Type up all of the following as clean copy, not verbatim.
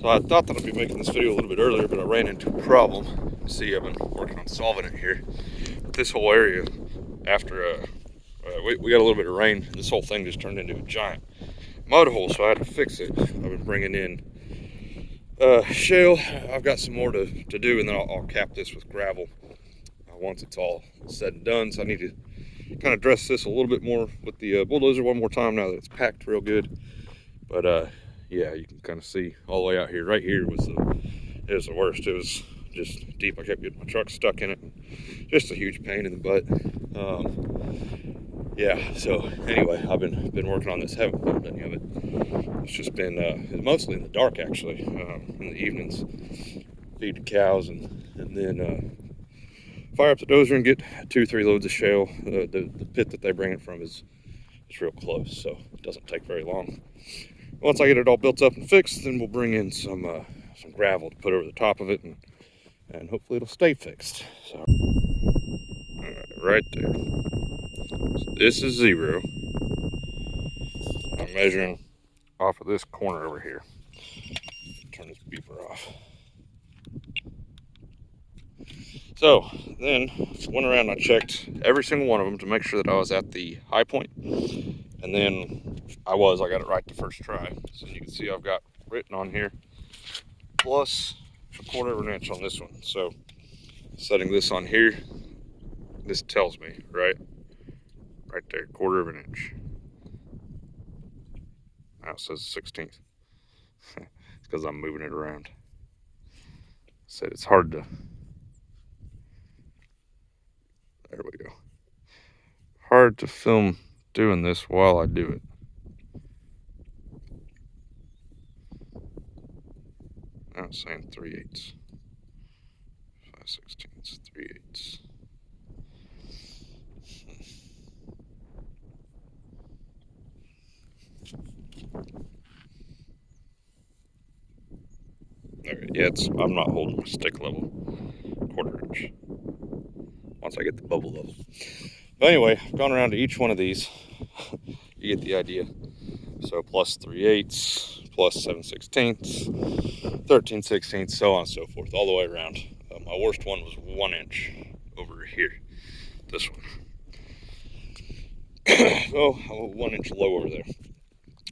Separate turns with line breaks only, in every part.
So I thought that I'd be making this video a little bit earlier, but I ran into a problem. See, I've been working on solving it here. This whole area, after we got a little bit of rain, this whole thing just turned into a giant mud hole, so I had to fix it. I've been bringing in shale. I've got some more to do, and then I'll cap this with gravel once it's all said and done. So I need to kind of dress this a little bit more with the bulldozer one more time now that it's packed real good. But yeah, you can kind of see all the way out here. Right here was the worst. It was just deep. I kept getting my truck stuck in it. Just a huge pain in the butt. Yeah, so anyway, I've been working on this. Haven't filmed any of it. It's just been mostly in the dark, actually, in the evenings. Feed the cows and then fire up the dozer and get 2-3 loads of shale. The pit that they bring it from is real close, so it doesn't take very long. Once I get it all built up and fixed, then we'll bring in some gravel to put over the top of it, and hopefully it'll stay fixed. So right there. So this is 0. I'm measuring off of this corner over here. Turn this beeper off. So then went around and I checked every single one of them to make sure that I was at the high point. And then I got it right the first try. So you can see I've got written on here plus 1/4 of an inch on this one. So setting this on here, this tells me right there, 1/4 of an inch. Now it says 1/16. It's because I'm moving it around. Said it's hard to, there we go. Hard to film doing this while I do it. Now it's saying 3/8. 5/16, 3/8. Alright, yeah, I'm not holding my stick level 1/4 inch. Once I get the bubble level. But anyway, I've gone around to each one of these. You get the idea. So plus 3/8, plus 7/16, 13/16, so on and so forth, all the way around. My worst one was 1 inch over here. This one. Oh, 1 inch low over there.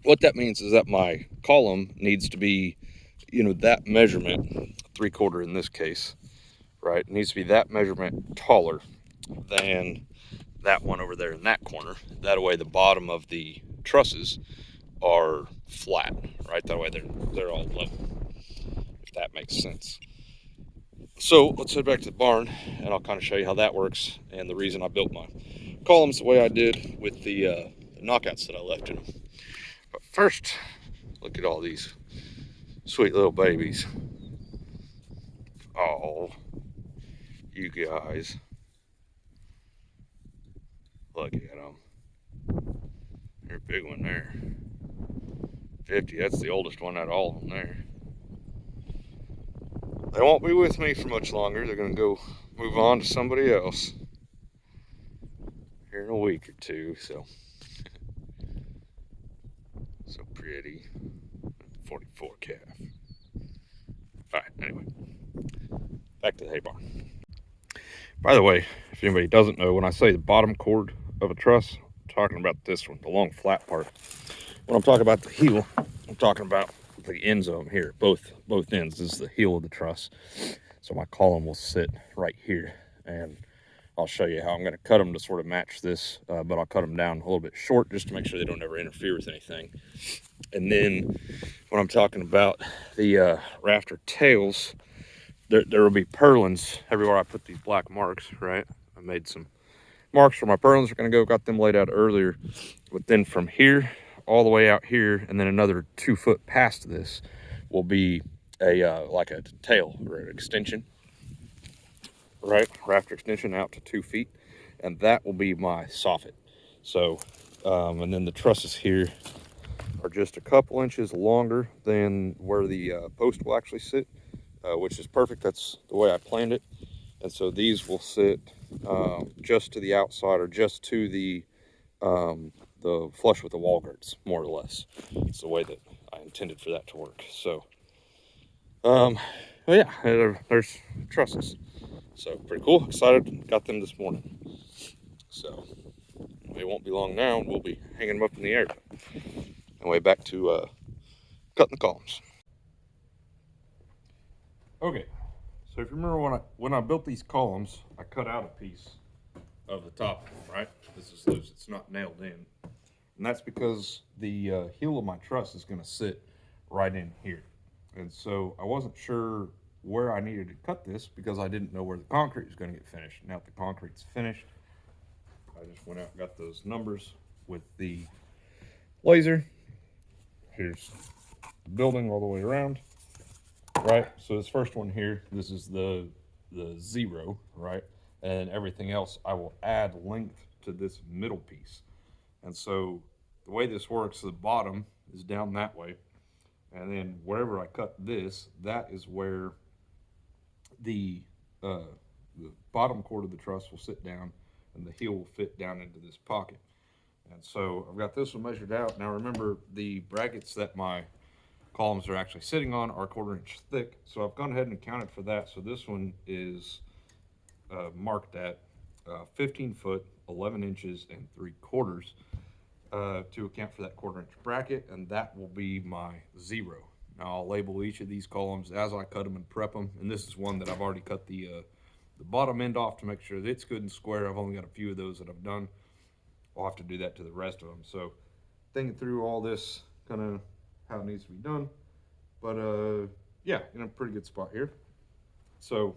What that means is that my column needs to be, that measurement, 3/4 in this case, right? It needs to be that measurement taller than that one over there in that corner. That way the bottom of the trusses are flat, right? That way they're all level, if that makes sense. So let's head back to the barn and I'll kind of show you how that works and the reason I built my columns the way I did with the knockouts that I left in them. But first, look at all these sweet little babies. Oh, you guys. Look at them. They're a big one there. 50, that's the oldest one out of all of them there. They won't be with me for much longer. They're going to go move on to somebody else here in a week or two, so. So pretty. 44 calf. Alright, anyway. Back to the hay barn. By the way, if anybody doesn't know, when I say the bottom cord of a truss, I'm talking about this one, the long flat part. When I'm talking about the heel, I'm talking about the ends of them here, both ends. This is the heel of the truss. So my column will sit right here, and I'll show you how I'm going to cut them to sort of match this, but I'll cut them down a little bit short just to make sure they don't ever interfere with anything. And then when I'm talking about the rafter tails, there will be purlins everywhere I put these black marks, right? I made some marks where my purlins are going to go, got them laid out earlier. But then from here all the way out here, and then another 2 foot past this will be like a tail or an extension, right? Rafter extension out to 2 feet, and that will be my soffit. So, and then the trusses here are just a couple inches longer than where the post will actually sit, which is perfect. That's the way I planned it. And so these will sit just to the outside, or just to the flush with the wall girts, more or less. It's the way that I intended for that to work. So, well, yeah, there's trusses. So pretty cool. Excited. Got them this morning. So it won't be long now, and we'll be hanging them up in the air. Anyway, back to cutting the columns. Okay, so if you remember when I built these columns, I cut out a piece of the top, right? This is loose. It's not nailed in, and that's because the heel of my truss is going to sit right in here, and so I wasn't sure where I needed to cut this because I didn't know where the concrete was going to get finished. Now that the concrete's finished, I just went out and got those numbers with the laser. Here's the building all the way around, right? So this first one here, this is the 0, right? And everything else, I will add length to this middle piece. And so the way this works, the bottom is down that way. And then wherever I cut this, that is where the bottom cord of the truss will sit down and the heel will fit down into this pocket. And so I've got this one measured out. Now remember, the brackets that my columns are actually sitting on are 1/4 inch thick. So I've gone ahead and accounted for that. So this one is marked at 15 foot, 11 inches and 3/4 to account for that 1/4 inch bracket. And that will be my 0. Now I'll label each of these columns as I cut them and prep them. And this is one that I've already cut the bottom end off to make sure that it's good and square. I've only got a few of those that I've done. I'll have to do that to the rest of them. So thinking through all this, kind of how it needs to be done. But yeah, in a pretty good spot here. So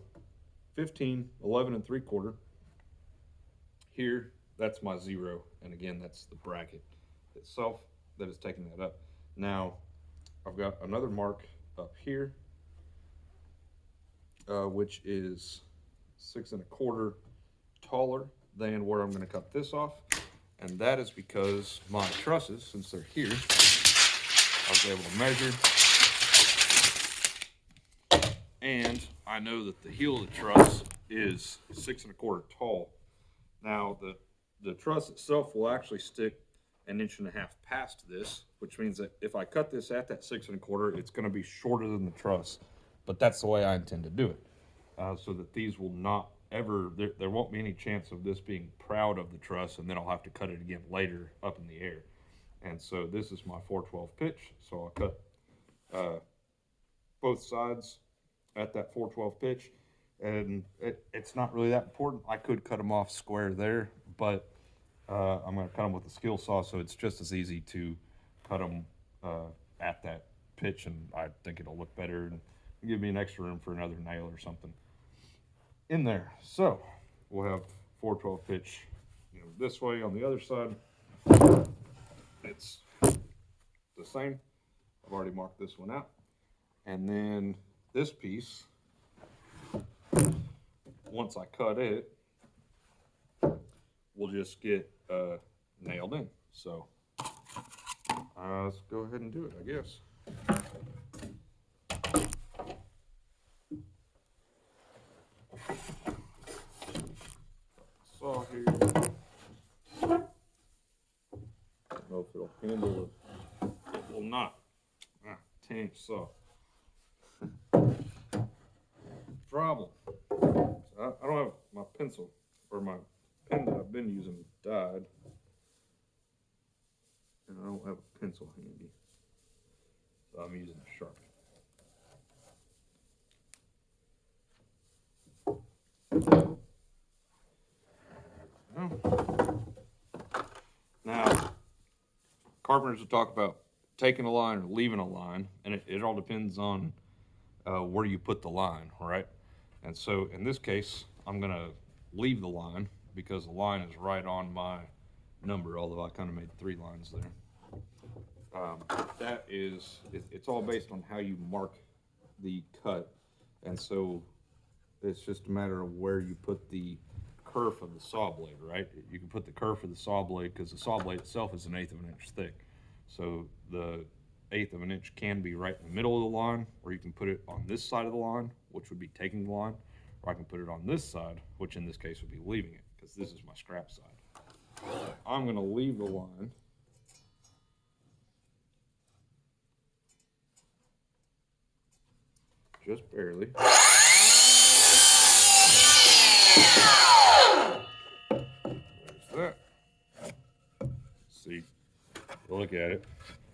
15, 11 and 3/4. Here, that's my 0. And again, that's the bracket itself that is taking that up. Now, I've got another mark up here, which is 6 1/4 taller than where I'm going to cut this off. And that is because my trusses, since they're here, I was able to measure. And I know that the heel of the truss is 6 1/4 tall. Now, the truss itself will actually stick 1.5 inches past this, which means that if I cut this at that 6 1/4, it's going to be shorter than the truss. But that's the way I intend to do it, so that these will not ever, there won't be any chance of this being proud of the truss, and then I'll have to cut it again later up in the air. And so this is my 412 pitch, so I'll cut both sides at that 412 pitch, and it's not really that important. I could cut them off square there, but I'm going to cut them with a skill saw, so it's just as easy to cut them at that pitch, and I think it'll look better and give me an extra room for another nail or something in there. So we'll have 412 pitch, this way. On the other side, it's the same. I've already marked this one out. And then this piece, once I cut it, we'll just get nailed in. So let's go ahead and do it, I guess. Saw here. I don't know if it'll handle it. It will not. 10-inch saw. Problem. I don't have my pencil, or my pen that I've been using died, and I don't have a pencil handy, so I'm using a Sharpie. Now, carpenters will talk about taking a line or leaving a line, and it all depends on where you put the line, right? And so in this case, I'm gonna leave the line because the line is right on my number, although I kind of made 3 lines there. That is, it's all based on how you mark the cut, and so it's just a matter of where you put the kerf of the saw blade, right? You can put the kerf of the saw blade, because the saw blade itself is 1/8 of an inch thick. So the 1/8 of an inch can be right in the middle of the line, or you can put it on this side of the line, which would be taking the line, or I can put it on this side, which in this case would be leaving it, because this is my scrap side. I'm going to leave the line. Just barely. There's that. See, look at it.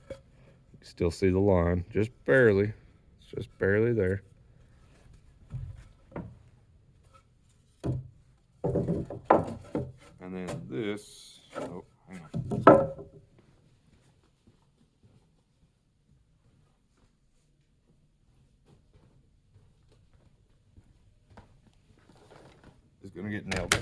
You still see the line, just barely. It's just barely there. And then this, oh, hang on. Is going to get nailed.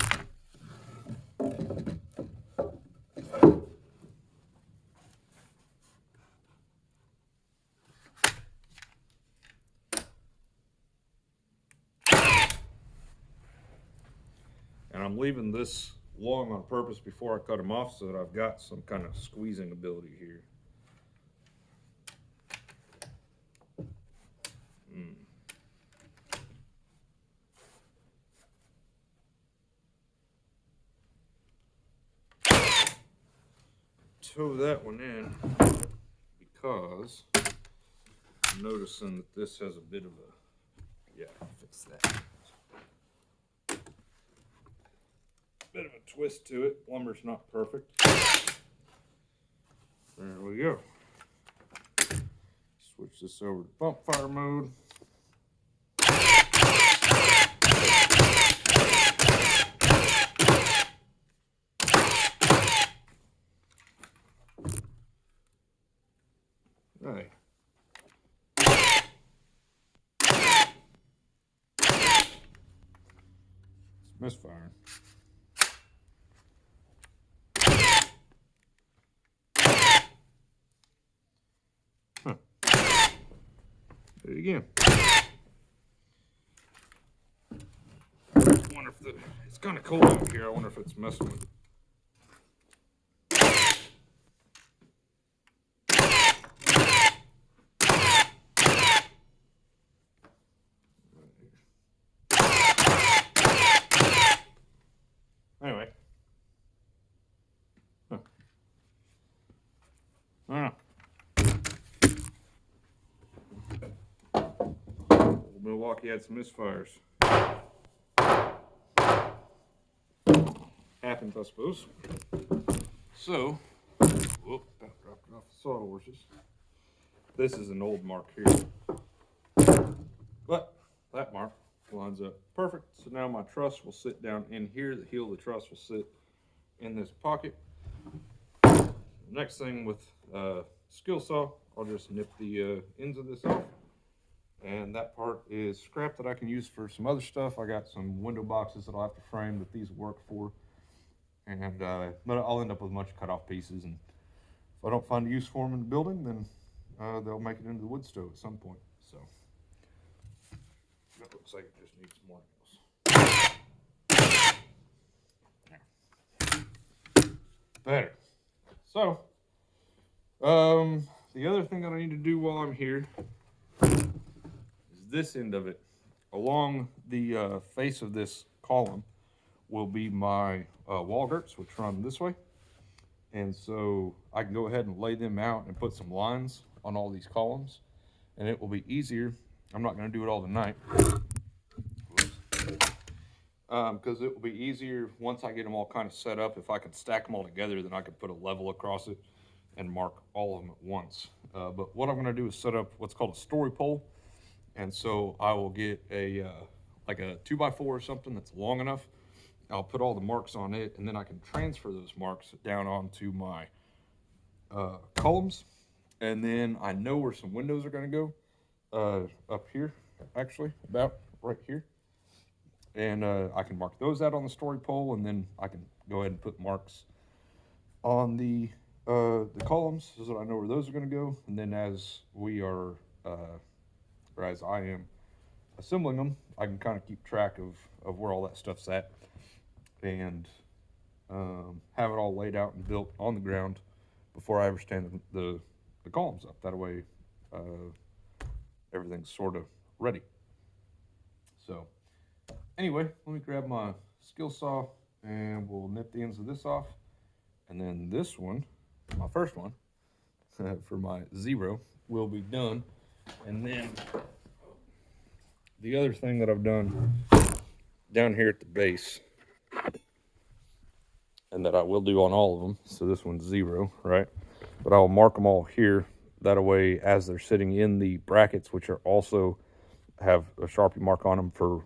And I'm leaving this long on purpose before I cut them off so that I've got some kind of squeezing ability here. Tow that one in because I'm noticing that this has a bit of a, yeah, I'll fix that. Bit of a twist to it. Lumber's not perfect. There we go. Switch this over to bump fire mode. Right. It's misfiring. Huh. Do it again. I wonder if it's kind of cold out here. I wonder if it's messing with it. Anyway. Huh. I don't know. Milwaukee had some misfires. Happens, I suppose. So, whoop, that dropped it off the sawhorses. This is an old mark here. But that mark lines up perfect. So now my truss will sit down in here. The heel of the truss will sit in this pocket. Next thing with skill saw, I'll just nip the ends of this off. And that part is scrap that I can use for some other stuff. I got some window boxes that I'll have to frame that these work for. And but I'll end up with a bunch of cut off pieces. And if I don't find a use for them in the building, then they'll make it into the wood stove at some point. So that looks like it just needs more nails. Better. So, the other thing that I need to do while I'm here is this end of it. Along the face of this column will be my wall girts, which run this way. And so I can go ahead and lay them out and put some lines on all these columns. And it will be easier. I'm not going to do it all tonight. Because it will be easier once I get them all kind of set up. If I can stack them all together, then I can put a level across it and mark all of them at once. But what I'm going to do is set up what's called a story pole. And so I will get a like a 2x4 or something that's long enough. I'll put all the marks on it, and then I can transfer those marks down onto my columns. And then I know where some windows are going to go up here, actually, about right here. And I can mark those out on the story pole, and then I can go ahead and put marks on the columns so that I know where those are going to go. And then as we are, or as I am assembling them, I can kind of keep track of where all that stuff's at, and have it all laid out and built on the ground before I ever stand the columns up. That way, everything's sort of ready. So Anyway, let me grab my skill saw and we'll nip the ends of this off. And then this one, my first one, for my 0 will be done. And then the other thing that I've done down here at the base, and that I will do on all of them, so this one's 0, right? But I'll mark them all here. That way, as they're sitting in the brackets, which are also have a Sharpie mark on them for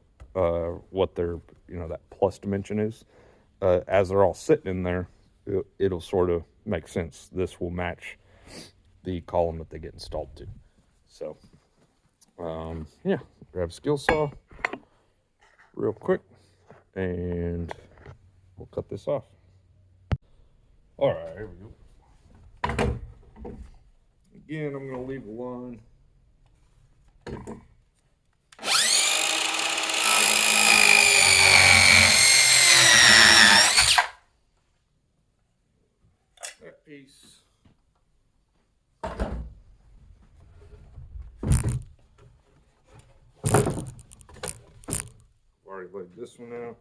what their, that plus dimension is, as they're all sitting in there, it'll sort of make sense. This will match the column that they get installed to. So, yeah, grab a skill saw real quick, and we'll cut this off. All right, here we go. Again, I'm going to leave a line. That piece. Already laid this one out.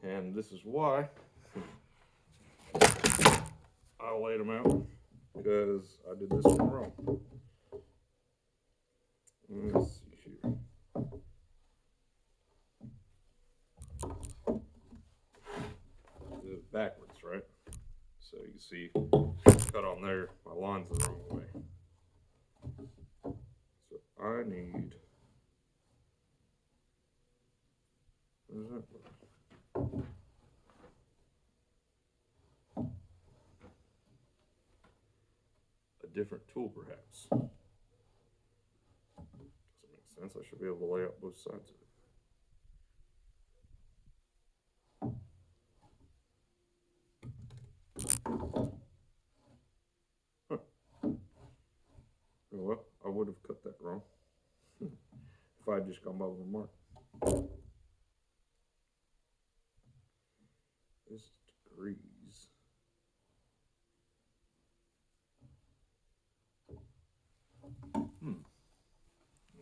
And this is why I laid them out, because I did this one wrong. Let's see here. This is backwards, right? So you see, cut on there, my line's the wrong way. So I need, where's that one? A different tool, perhaps. Doesn't make sense. I should be able to lay out both sides of it. Huh. Well, I would have cut that wrong if I had just gone by with a mark. This is degrees.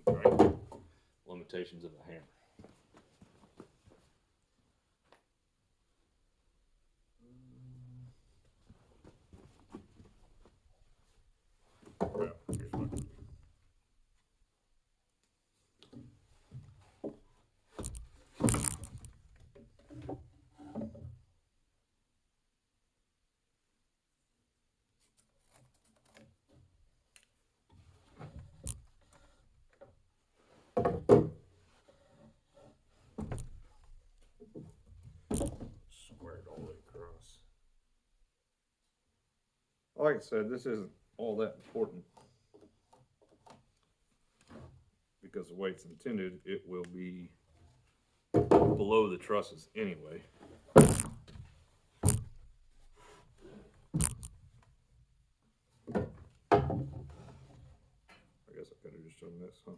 Okay. Limitations of a hammer. Well, here's my square it all the way across. Like I said, this isn't all that important, because the way it's intended, it will be below the trusses anyway. I guess I could have just done this, huh?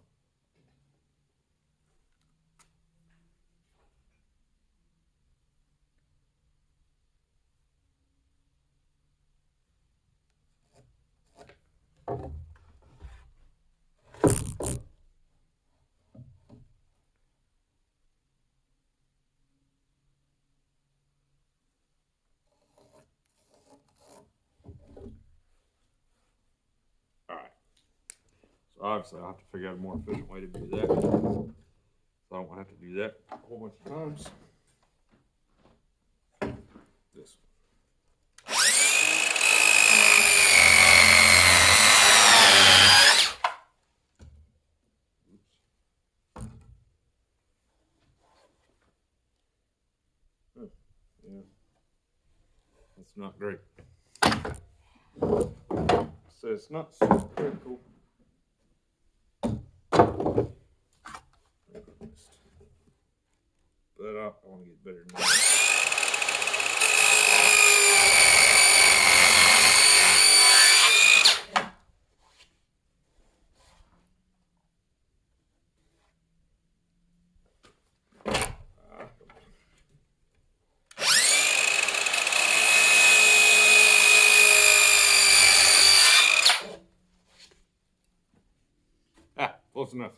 Alright. So obviously I'll have to figure out a more efficient way to do that. So I don't have to do that a whole bunch of times. This one. Yeah, that's not great. So it's not super critical. But I want to get better than that. Close enough.